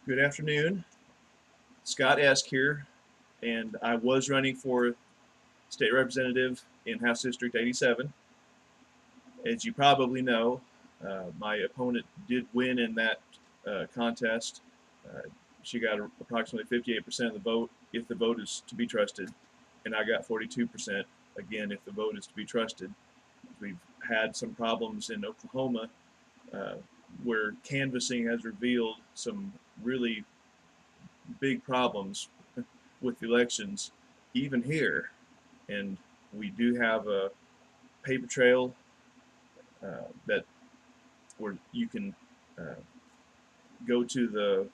Good afternoon. Scott Esk here, and I was running for state representative in House District 87. As you probably know, my opponent did win in that contest. Uh, she got approximately 58% of the vote, if the vote is to be trusted, and I got 42%, again, if the vote is to be trusted. We've had some problems in Oklahoma uh, where canvassing has revealed some really big problems with elections, even here. And we do have a paper trail that where you can uh, go to the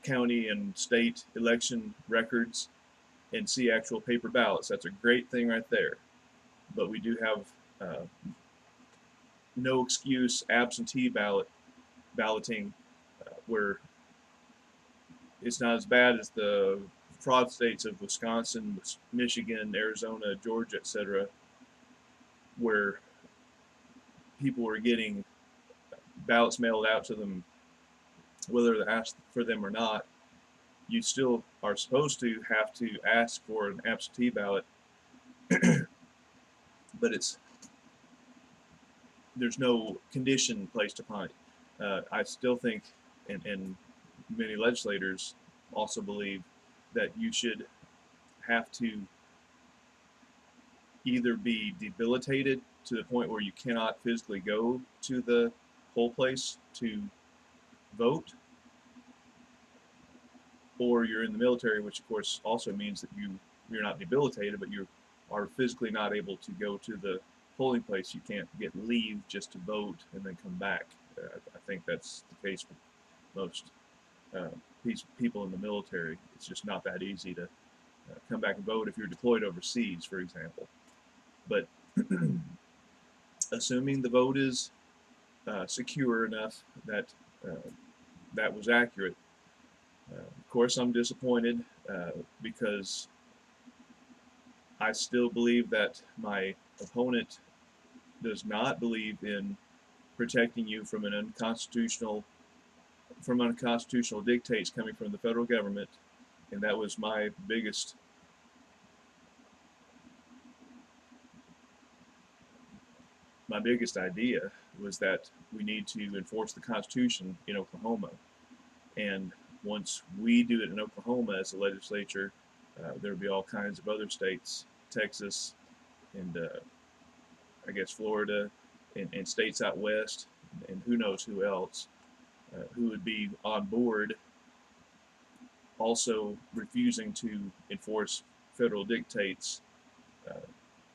county and state election records and see actual paper ballots. That's a great thing right there. But we do have no excuse absentee balloting, where it's not as bad as the fraud states of Wisconsin, Michigan, Arizona, Georgia, etc., where people were getting ballots mailed out to them, whether they asked for them or not. You still are supposed to have to ask for an absentee ballot, but there's no condition placed upon it. I still think, and many legislators also believe, that you should have to either be debilitated to the point where you cannot physically go to the poll place to vote, or you're in the military, which of course also means that you're not debilitated, but you are physically not able to go to the polling place. You can't get leave just to vote and then come back. I think that's the case for most uh, people in the military. It's just not that easy to come back and vote if you're deployed overseas, for example. But assuming the vote is secure enough that uh, that was accurate, of course, I'm disappointed because I still believe that my opponent does not believe in protecting you from unconstitutional dictates coming from the federal government, and that was my biggest idea, was that we need to enforce the Constitution in Oklahoma. And once we do it in Oklahoma as a legislature, there'll be all kinds of other states, Texas, and I guess Florida, and states out west, and who knows who else, who would be on board, also refusing to enforce federal dictates uh,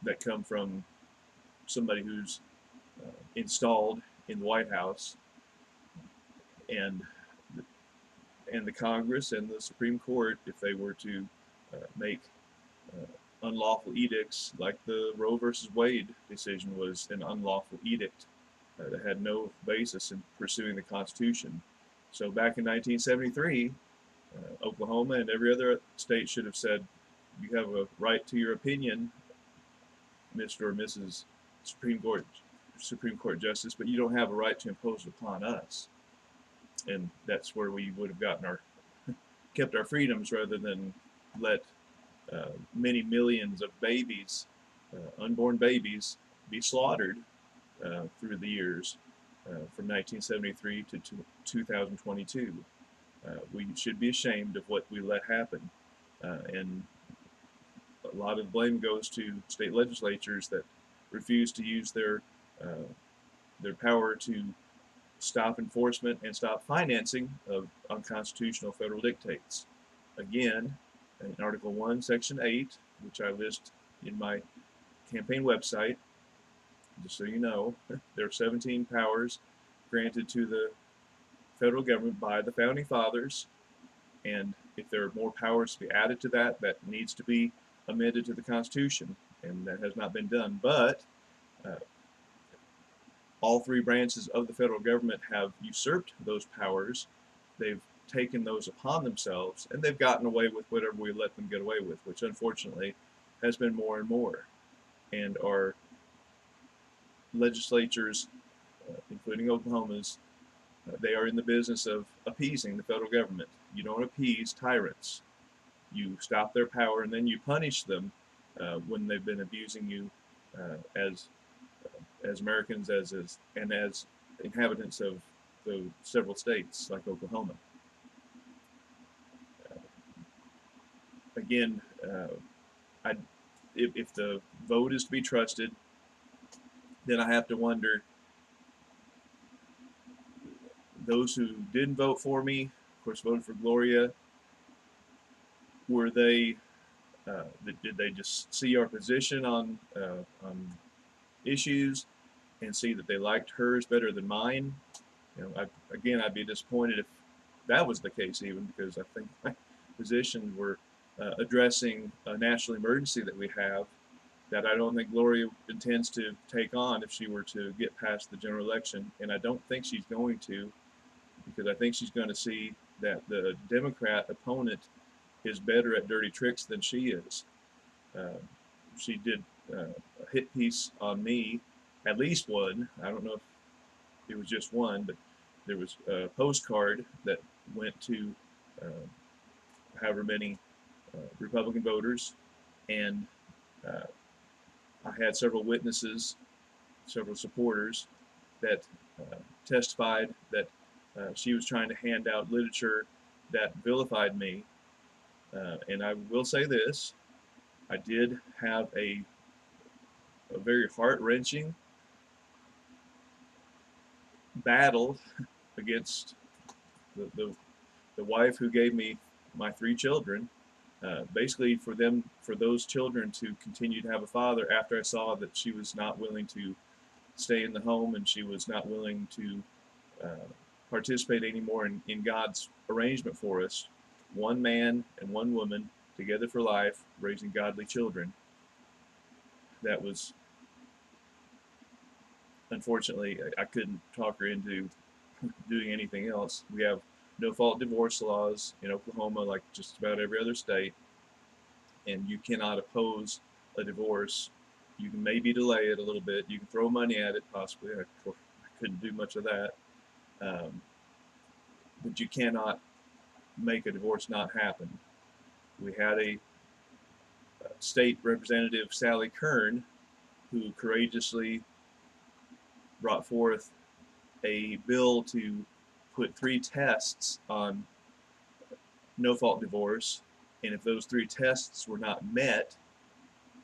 that come from somebody who's installed in the White House, and the Congress and the Supreme Court, if they were to make unlawful edicts, like the Roe versus Wade decision was an unlawful edict that had no basis in pursuing the Constitution. So back in 1973, Oklahoma and every other state should have said, "You have a right to your opinion, Mr. or Mrs. Supreme Court Justice, but you don't have a right to impose it upon us." And that's where we would have gotten our kept our freedoms, rather than let many millions of babies, unborn babies, be slaughtered through the years from 1973 to 2022. We should be ashamed of what we let happen, and a lot of blame goes to state legislatures that refuse to use their power to stop enforcement and stop financing of unconstitutional federal dictates. Again, in Article 1, Section 8, which I list in my campaign website, just so you know, there are 17 powers granted to the federal government by the Founding Fathers, and if there are more powers to be added to that, that needs to be amended to the Constitution, and that has not been done. But uh, all three branches of the federal government have usurped those powers. They've taken those upon themselves, and they've gotten away with whatever we let them get away with, which unfortunately has been more and more. And our legislatures, including Oklahoma's, They are in the business of appeasing the federal government. You don't appease tyrants. You stop their power, and then you punish them when they've been abusing you as Americans, and as inhabitants of the several states like Oklahoma. Again, if the vote is to be trusted, then I have to wonder, those who didn't vote for me, of course, voted for Gloria, were they, did they just see our position on issues and see that they liked hers better than mine? Again, I'd be disappointed if that was the case, even, because I think my positions were addressing a national emergency that we have, that I don't think Gloria intends to take on if she were to get past the general election. And I don't think she's going to, because I think she's going to see that the Democrat opponent is better at dirty tricks than she is. She did a hit piece on me, at least one. I don't know if it was just one, but there was a postcard that went to however many Republican voters, and I had several witnesses, several supporters that testified that she was trying to hand out literature that vilified me. And I will say this, I did have a very heart-wrenching battle against the wife who gave me my 3 children, basically for those children to continue to have a father, after I saw that she was not willing to stay in the home, and she was not willing to participate anymore in God's arrangement for us, one man and one woman together for life, raising godly children. That was, unfortunately, I couldn't talk her into doing anything else. We have no-fault divorce laws in Oklahoma, like just about every other state, and you cannot oppose a divorce. You can maybe delay it a little bit. You can throw money at it, possibly. I couldn't do much of that. But you cannot make a divorce not happen. We had a state representative, Sally Kern, who courageously brought forth a bill to put 3 tests on no-fault divorce, and if those 3 tests were not met,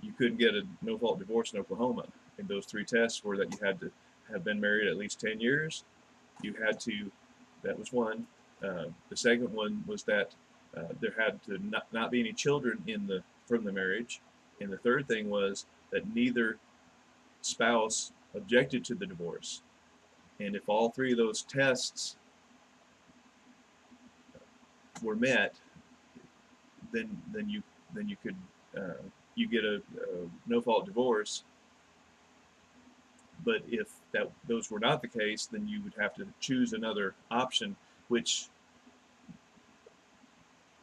you couldn't get a no-fault divorce in Oklahoma. And those 3 tests were that you had to have been married at least 10 years. You had to, that was one. The second one was that there had to not be any children from the marriage. And the third thing was that neither spouse objected to the divorce. And if all 3 of those tests were met, then you could you get a no-fault divorce. But if those were not the case, then you would have to choose another option, which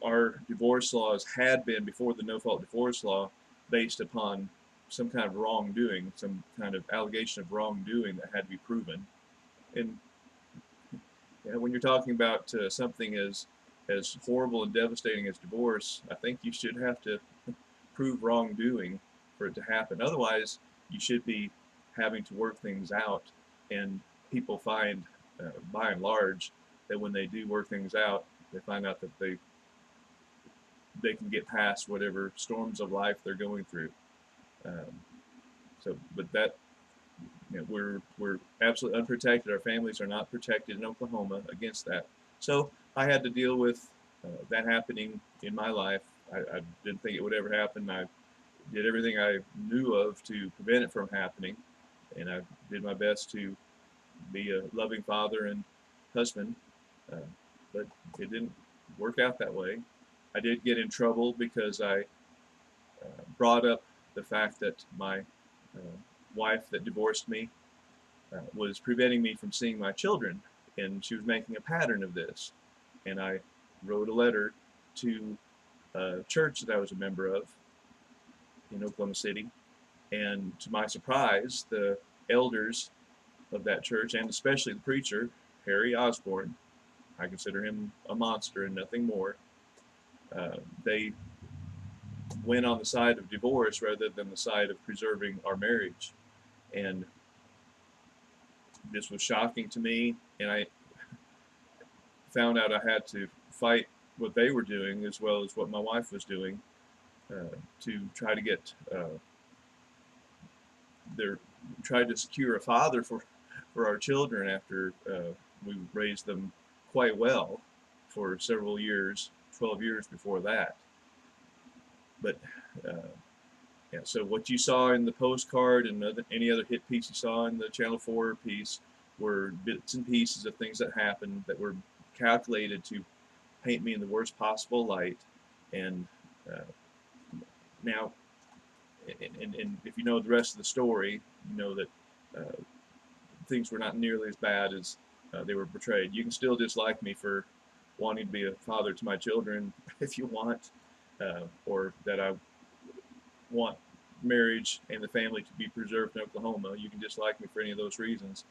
our divorce laws had been before the no-fault divorce law, based upon some kind of wrongdoing, some kind of allegation of wrongdoing that had to be proven. And when you're talking about something as horrible and devastating as divorce, I think you should have to prove wrongdoing for it to happen. Otherwise, you should be having to work things out, and people find, by and large, that when they do work things out, they find out that they can get past whatever storms of life they're going through. But that, we're absolutely unprotected. Our families are not protected in Oklahoma against that. So I had to deal with that happening in my life. I didn't think it would ever happen. I did everything I knew of to prevent it from happening, and I did my best to be a loving father and husband, but it didn't work out that way. I did get in trouble because I brought up the fact that my wife that divorced me was preventing me from seeing my children, and she was making a pattern of this. And I wrote a letter to a church that I was a member of in Oklahoma City, and to my surprise, the elders of that church, and especially the preacher, Harry Osborne, I consider him a monster and nothing more. They went on the side of divorce rather than the side of preserving our marriage. And this was shocking to me, and I found out I had to fight what they were doing as well as what my wife was doing to try to get tried to secure a father for our children after we raised them quite well for several years, 12 years before that. But yeah, so what you saw in the postcard and any other hit piece you saw in the Channel 4 piece were bits and pieces of things that happened that were calculated to paint me in the worst possible light. And now, and if you know the rest of the story, you know that things were not nearly as bad as they were portrayed. You can still dislike me for wanting to be a father to my children if you want, or that I want marriage and the family to be preserved in Oklahoma. You can dislike me for any of those reasons.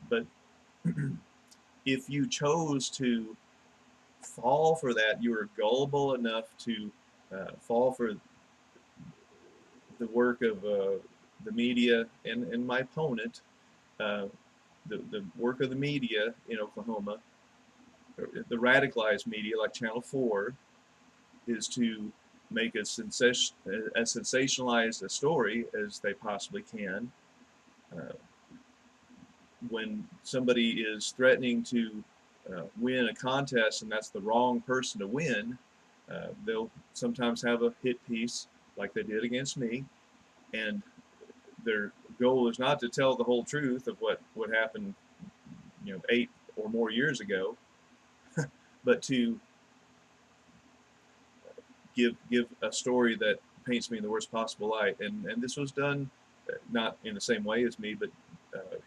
But if you chose to fall for that, you were gullible enough to fall for the work of the media and my opponent, the work of the media in Oklahoma, the radicalized media like Channel 4, is to make as sensationalized a story as they possibly can. When somebody is threatening to win a contest and that's the wrong person to win, they'll sometimes have a hit piece like they did against me, and their goal is not to tell the whole truth of what happened, 8 or more years ago, but to give a story that paints me in the worst possible light. And this was done not in the same way as me, but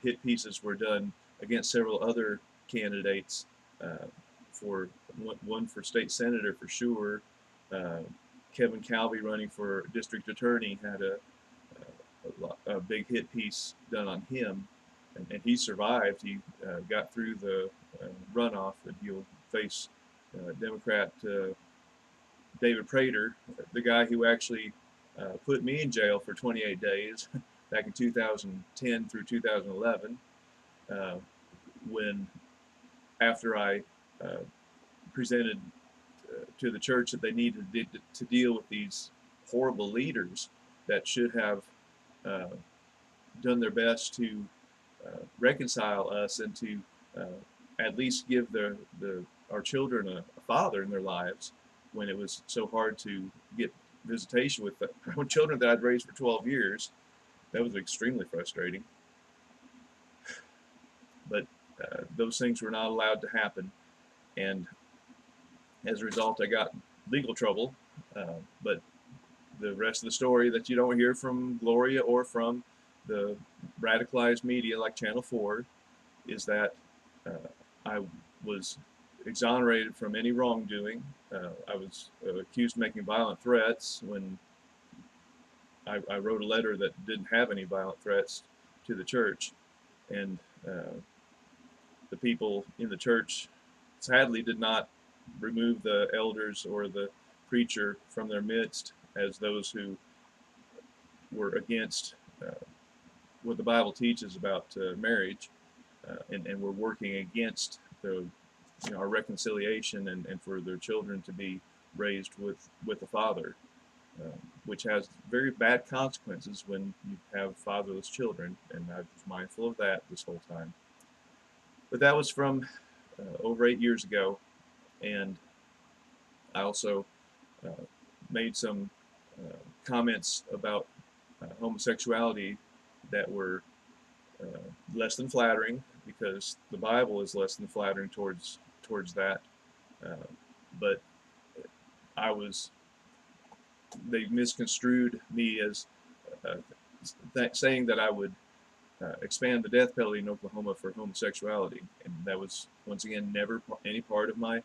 hit pieces were done against several other candidates. For one for state senator for sure. Kevin Calvi, running for district attorney, had a big hit piece done on him, and he survived. He got through the runoff, and he'll face Democrat David Prater, the guy who actually put me in jail for 28 days back in 2010 through 2011, when after I presented to the church that they needed to deal with these horrible leaders that should have done their best to reconcile us and to at least give our children a father in their lives, when it was so hard to get visitation with the children that I'd raised for 12 years. That was extremely frustrating. But those things were not allowed to happen, and as a result I got legal trouble. But the rest of the story that you don't hear from Gloria or from the radicalized media like Channel 4 is that I was exonerated from any wrongdoing. I was accused of making violent threats when I wrote a letter that didn't have any violent threats to the church, and the people in the church sadly did not remove the elders or the preacher from their midst as those who were against what the Bible teaches about marriage, and were working against our reconciliation and for their children to be raised with a father, which has very bad consequences when you have fatherless children, and I was mindful of that this whole time. But that was from over 8 years ago, and I also made some comments about homosexuality that were less than flattering, because the Bible is less than flattering towards that. But they misconstrued me as saying that I would expand the death penalty in Oklahoma for homosexuality, and that was once again never any part of my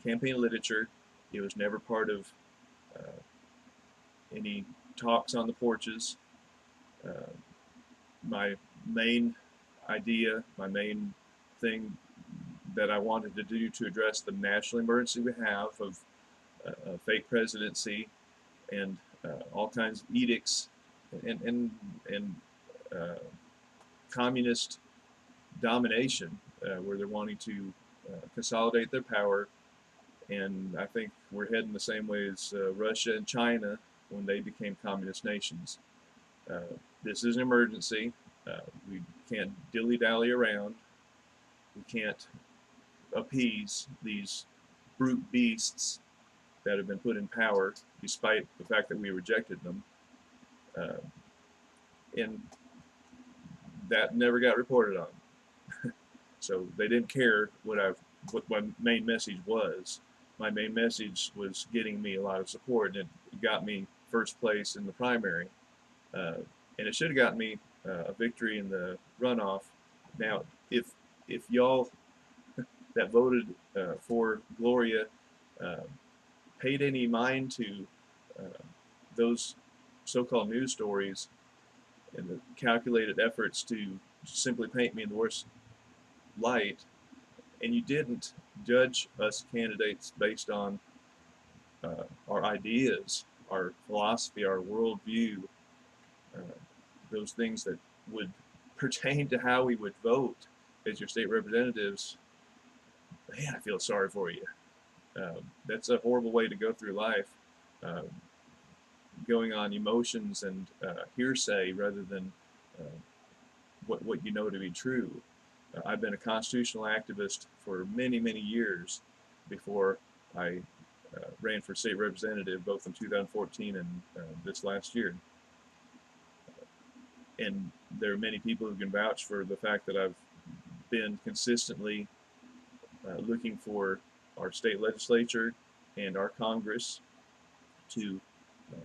campaign literature. It was never part of any talks on the porches. My main idea, my main thing that I wanted to do to address the national emergency we have of a fake presidency and all kinds of edicts and uh, communist domination, where they're wanting to consolidate their power. And I think we're heading the same way as Russia and China when they became communist nations. Uh, this is an emergency. We can't dilly-dally around. We can't appease these brute beasts that have been put in power, despite the fact that we rejected them. Uh, and that never got reported on. So they didn't care what my main message was. My main message was getting me a lot of support, and it got me first place in the primary. And it should have gotten me a victory in the runoff. Now, if y'all that voted for Gloria uh, paid any mind to uh, those so-called news stories and the calculated efforts to simply paint me in the worst light, and you didn't judge us candidates based on our ideas, our philosophy, our worldview, uh, those things that would pertain to how we would vote as your state representatives, man, I feel sorry for you. That's a horrible way to go through life, uh, going on emotions and hearsay rather than uh, what you know to be true. I've been a constitutional activist for many, many years before I ran for state representative, both in 2014 and this last year. And there are many people who can vouch for the fact that I've been consistently looking for our state legislature and our Congress to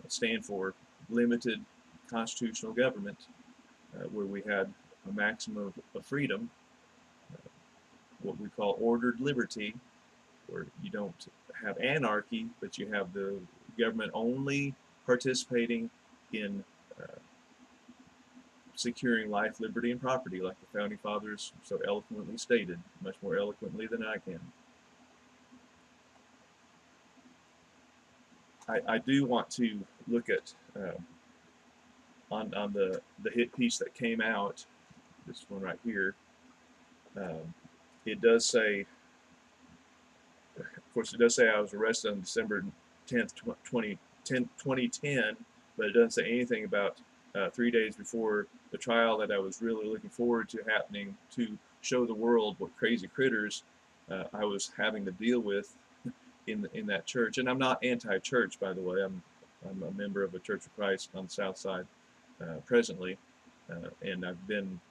stand for limited constitutional government, where we had a maximum of freedom, what we call ordered liberty, where you don't have anarchy, but you have the government only participating in securing life, liberty, and property, like the Founding Fathers so eloquently stated, much more eloquently than I can. I do want to look at on the hit piece that came out, this one right here. It does say, of course, it does say I was arrested on December 10th, 2010, but it doesn't say anything about 3 days before the trial that I was really looking forward to happening to show the world what crazy critters I was having to deal with in that church. And I'm not anti-church, by the way. I'm a member of a Church of Christ on the South Side presently, and I've been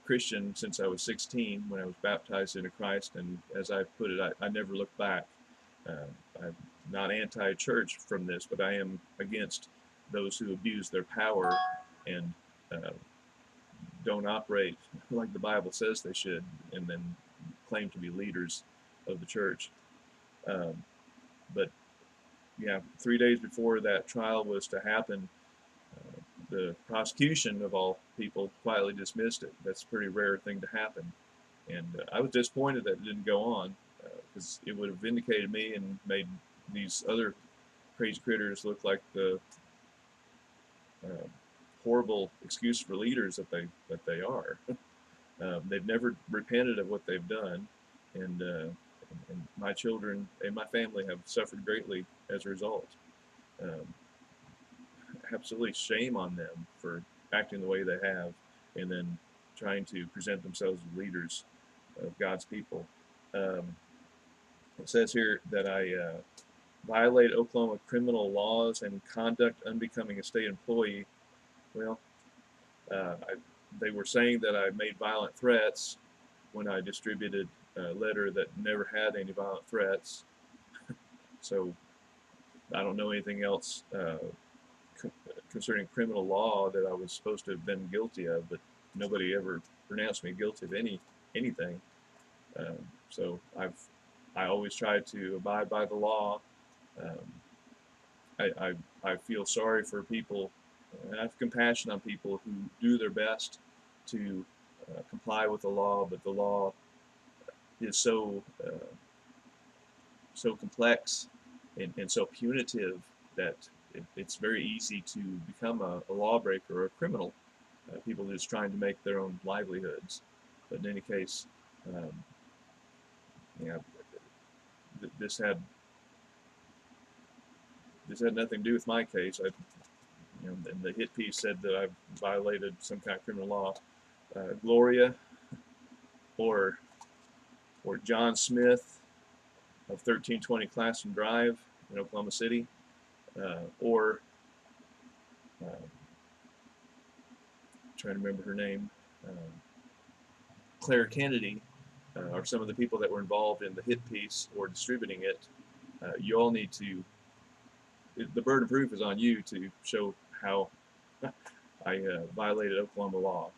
Christian since I was 16 when I was baptized into Christ. And as I put it, I never looked back. I'm not anti-church from this, but I am against those who abuse their power and don't operate like the Bible says they should, and then claim to be leaders of the church. But yeah, 3 days before that trial was to happen, the prosecution of all people quietly dismissed it. That's a pretty rare thing to happen, and I was disappointed that it didn't go on, because it would have vindicated me and made these other crazy critters look like the horrible excuse for leaders that they are. They've never repented of what they've done, and my children and my family have suffered greatly as a result. Um, Absolutely shame on them for acting the way they have, and then trying to present themselves as leaders of God's people. Um, it says here that I violate Oklahoma criminal laws and conduct unbecoming a state employee. Well, they were saying that I made violent threats when I distributed a letter that never had any violent threats. So I don't know anything else concerning criminal law that I was supposed to have been guilty of, but nobody ever pronounced me guilty of anything. So I always try to abide by the law. I feel sorry for people, and I have compassion on people who do their best to comply with the law, but the law is so complex and so punitive that it's very easy to become a lawbreaker or a criminal. People just trying to make their own livelihoods. But in any case, um, yeah, this had nothing to do with my case. And the hit piece said that I violated some kind of criminal law. Gloria or John Smith of 1320 Classroom Drive in Oklahoma City, or trying to remember her name, Claire Kennedy, are some of the people that were involved in the hit piece or distributing it. You all need to, the burden of proof is on you to show how I violated Oklahoma law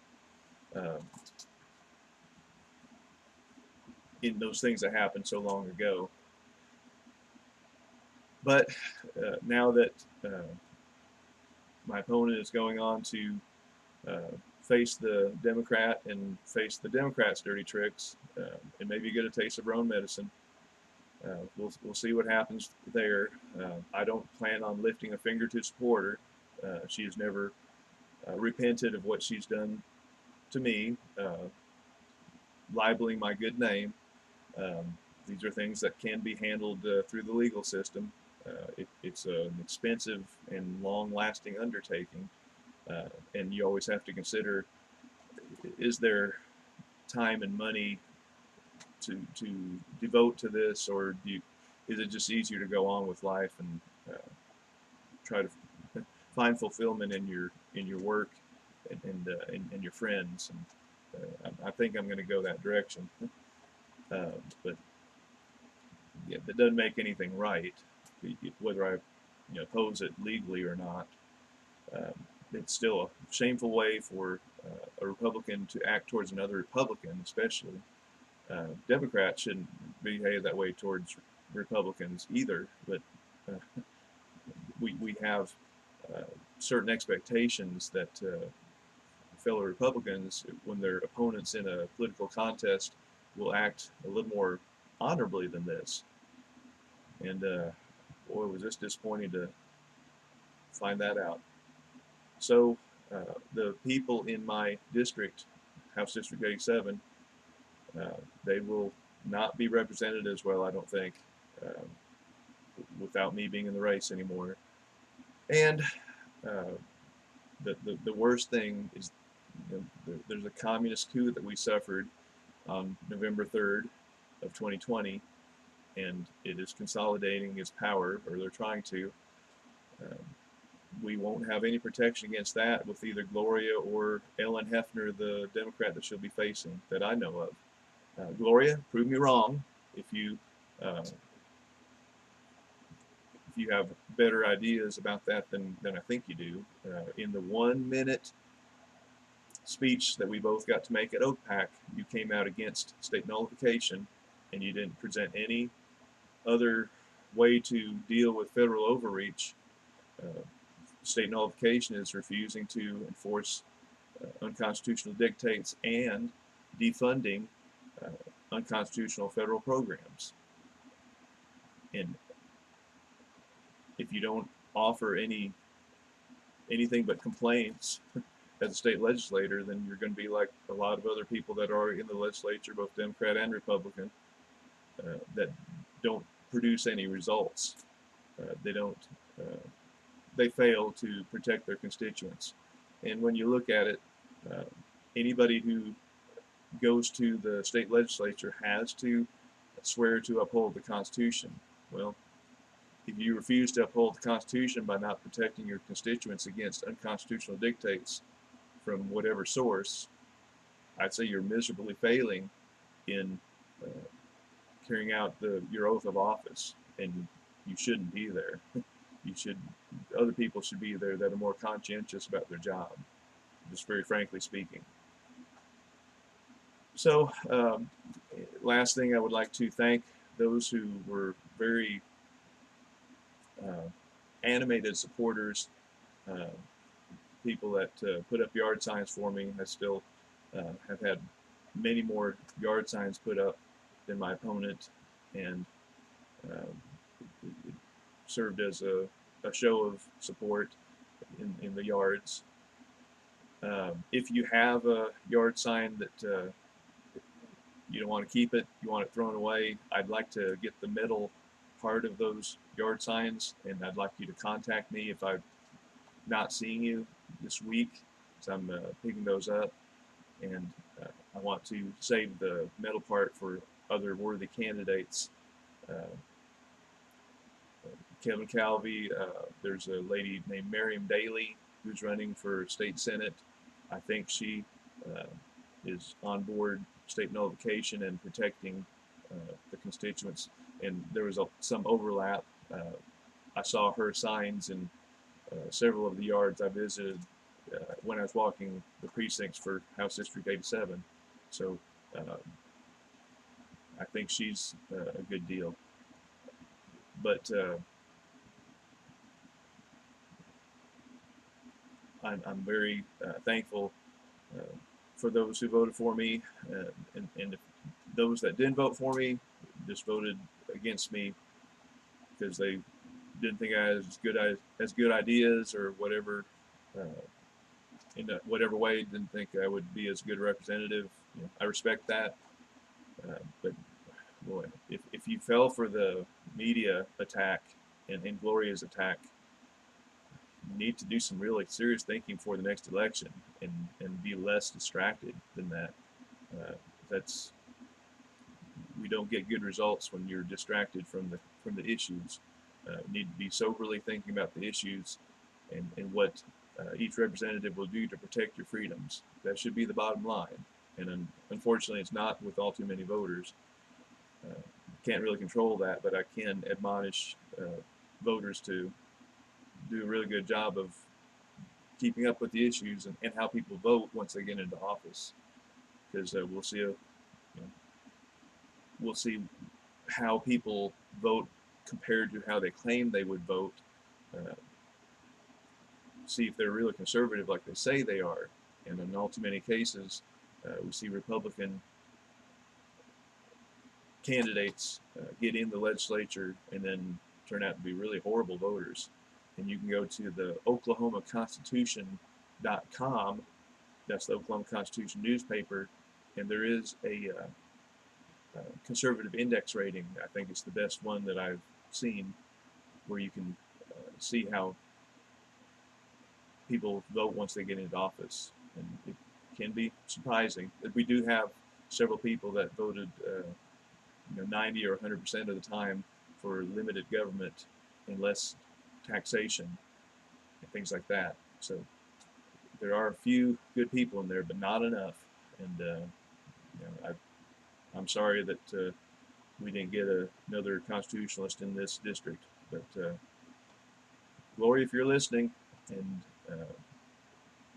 in those things that happened so long ago. But now that my opponent is going on to face the Democrat and face the Democrats' dirty tricks, and maybe get a taste of her own medicine. We'll see what happens there. I don't plan on lifting a finger to support her. She has never repented of what she's done to me, libeling my good name. These are things that can be handled through the legal system. It's an expensive and long-lasting undertaking, and you always have to consider, is there time and money to devote to this, or is it just easier to go on with life and try to find fulfillment in your work and your friends? And I think I'm going to go that direction. But yeah, that doesn't make anything right, whether I oppose it legally or not. It's still a shameful way for a Republican to act towards another Republican, especially. Democrats shouldn't behave that way towards Republicans either, but we have certain expectations that fellow Republicans, when their opponents in a political contest, will act a little more honorably than this. And boy, was this disappointing to find that out. So the people in my district, House District 87, they will not be represented as well, I don't think, without me being in the race anymore. And the worst thing is, there's a communist coup that we suffered on November 3rd of 2020, and it is consolidating its power, or they're trying to. We won't have any protection against that with either Gloria or Ellen Hefner, the Democrat that she'll be facing, that I know of. Gloria, prove me wrong if you have better ideas about that than I think you do. In the 1-minute speech that we both got to make at OPAC, you came out against state nullification, and you didn't present any other way to deal with federal overreach. State nullification is refusing to enforce unconstitutional dictates and defunding unconstitutional federal programs. And if you don't offer anything but complaints as a state legislator, then you're going to be like a lot of other people that are in the legislature, both Democrat and Republican, that don't produce any results. They fail to protect their constituents. And when you look at it, anybody who goes to the state legislature has to swear to uphold the Constitution. Well, if you refuse to uphold the Constitution by not protecting your constituents against unconstitutional dictates from whatever source, I'd say you're miserably failing in carrying out your oath of office, and you shouldn't be there. Other people should be there that are more conscientious about their job, just very frankly speaking. So, last thing, I would like to thank those who were very animated supporters, people that put up yard signs for me. I still have had many more yard signs put up than my opponent, and it served as a show of support in the yards. If you have a yard sign that you don't want to keep it, you want it thrown away, I'd like to get the metal part of those yard signs, and I'd like you to contact me if I'm not seeing you this week, so I'm picking those up, and I want to save the metal part for other worthy candidates. Kevin Calvey, there's a lady named Miriam Daly who's running for state senate. I think she is on board state nullification and protecting the constituents, and there was some overlap. I saw her signs in several of the yards I visited when I was walking the precincts for House District 87. So I think she's a good deal. But I'm very thankful for those who voted for me, and those that didn't vote for me just voted against me because they didn't think I had as good ideas or whatever. In whatever way, didn't think I would be as good a representative. You know, I respect that, but boy, if you fell for the media attack and Gloria's attack, you need to do some really serious thinking for the next election and be less distracted than that. We don't get good results when you're distracted from the issues. You need to be soberly thinking about the issues and what each representative will do to protect your freedoms. That should be the bottom line. And unfortunately, it's not with all too many voters. Can't really control that, but I can admonish voters to do a really good job of keeping up with the issues and how people vote once they get into office. Because we'll see how people vote compared to how they claim they would vote. See if they're really conservative like they say they are. And in all too many cases, we see Republican candidates get in the legislature and then turn out to be really horrible voters. And you can go to the OklahomaConstitution.com, that's the Oklahoma Constitution newspaper, and there is a conservative index rating. I think it's the best one that I've seen, where you can see how people vote once they get into office, and it can be surprising. We do have several people that voted 90 or 100% of the time for limited government and less taxation and things like that. So there are a few good people in there, but not enough. And I'm sorry that we didn't get another constitutionalist in this district. But Gloria, if you're listening and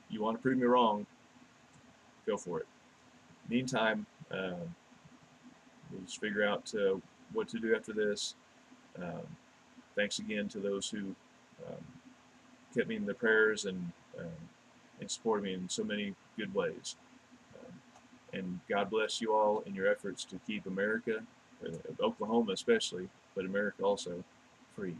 you want to prove me wrong, go for it. Meantime, we'll just figure out what to do after this. Thanks again to those who kept me in their prayers and supported me in so many good ways. And God bless you all in your efforts to keep America, Oklahoma especially, but America also, free.